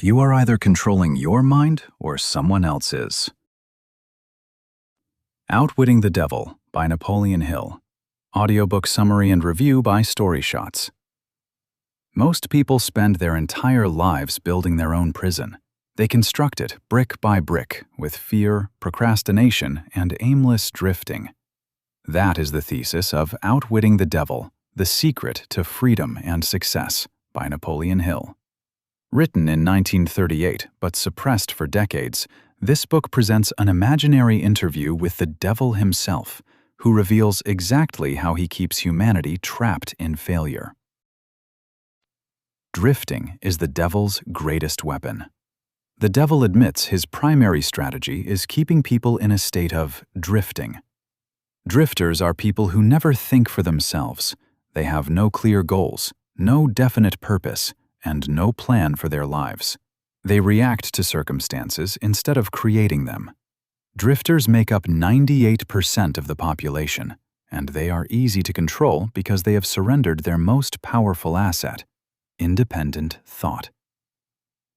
You are either controlling your mind or someone else's. Outwitting the Devil by Napoleon Hill. Audiobook summary and review by StoryShots. Most people spend their entire lives building their own prison. They construct it brick by brick with fear, procrastination, and aimless drifting. That is the thesis of Outwitting the Devil, The Secret to Freedom and Success by Napoleon Hill. Written in 1938 but suppressed for decades, this book presents an imaginary interview with the devil himself, who reveals exactly how he keeps humanity trapped in failure. Drifting is the devil's greatest weapon. The devil admits his primary strategy is keeping people in a state of drifting. Drifters are people who never think for themselves. They have no clear goals, no definite purpose, and no plan for their lives. They react to circumstances instead of creating them. Drifters make up 98% of the population, and they are easy to control because they have surrendered their most powerful asset, independent thought.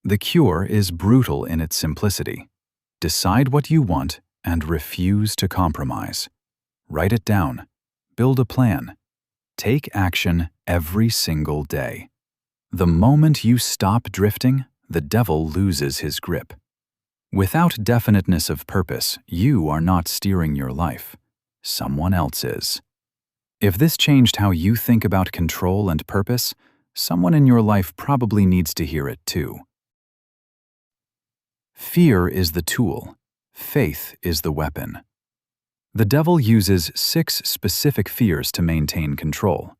The cure is brutal in its simplicity. Decide what you want and refuse to compromise. Write it down. Build a plan. Take action every single day. The moment you stop drifting, the devil loses his grip. Without definiteness of purpose, you are not steering your life. Someone else is. If this changed how you think about control and purpose, someone in your life probably needs to hear it too. Fear is the tool. Faith is the weapon. The devil uses 6 specific fears to maintain control: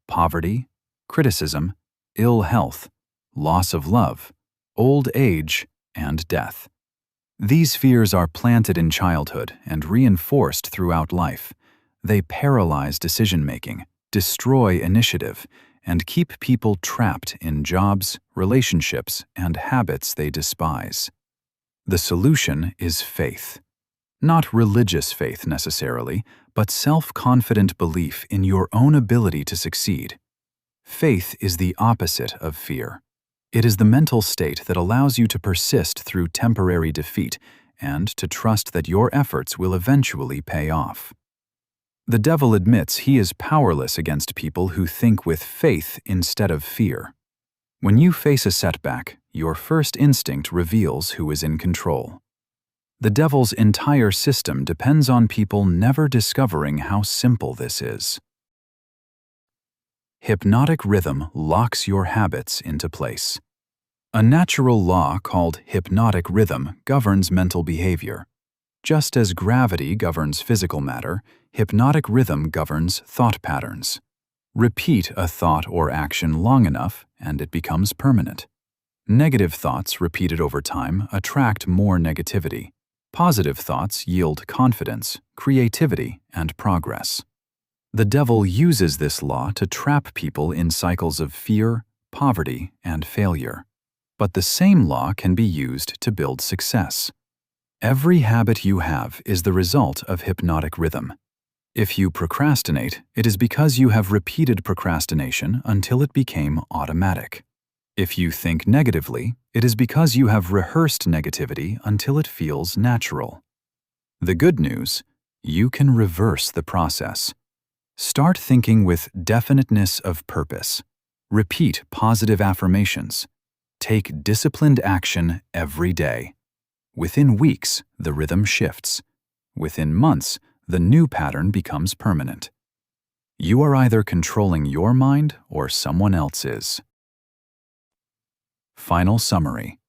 poverty, criticism, ill health, loss of love, old age, and death. These fears are planted in childhood and reinforced throughout life. They paralyze decision-making, destroy initiative, and keep people trapped in jobs, relationships, and habits they despise. The solution is faith. Not religious faith necessarily, but self-confident belief in your own ability to succeed. Faith is the opposite of fear. It is the mental state that allows you to persist through temporary defeat and to trust that your efforts will eventually pay off. The devil admits he is powerless against people who think with faith instead of fear. When you face a setback, your first instinct reveals who is in control. The devil's entire system depends on people never discovering how simple this is. Hypnotic rhythm locks your habits into place. A natural law called hypnotic rhythm governs mental behavior. Just as gravity governs physical matter, hypnotic rhythm governs thought patterns. Repeat a thought or action long enough, and it becomes permanent. Negative thoughts repeated over time attract more negativity. Positive thoughts yield confidence, creativity, and progress. The devil uses this law to trap people in cycles of fear, poverty, and failure. But the same law can be used to build success. Every habit you have is the result of hypnotic rhythm. If you procrastinate, it is because you have repeated procrastination until it became automatic. If you think negatively, it is because you have rehearsed negativity until it feels natural. The good news: you can reverse the process. Start thinking with definiteness of purpose. Repeat positive affirmations. Take disciplined action every day. Within weeks, the rhythm shifts. Within months, the new pattern becomes permanent. You are either controlling your mind or someone else's. Final summary.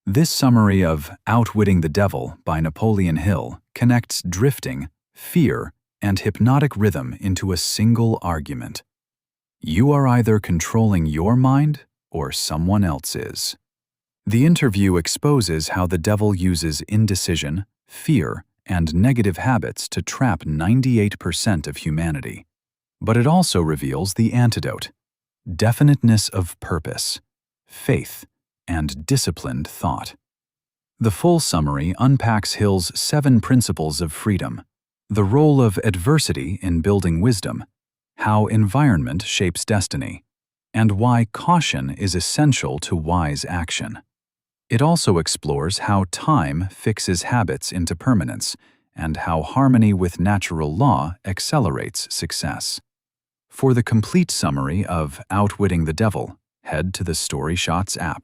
This summary of Outwitting the Devil by Napoleon Hill connects drifting, fear, and hypnotic rhythm into a single argument. You are either controlling your mind or someone else's. The interview exposes how the devil uses indecision, fear, and negative habits to trap 98% of humanity. But it also reveals the antidote: definiteness of purpose, faith, and disciplined thought. The full summary unpacks Hill's 7 principles of freedom, the role of adversity in building wisdom, how environment shapes destiny, and why caution is essential to wise action. It also explores how time fixes habits into permanence and how harmony with natural law accelerates success. For the complete summary of Outwitting the Devil, head to the StoryShots app.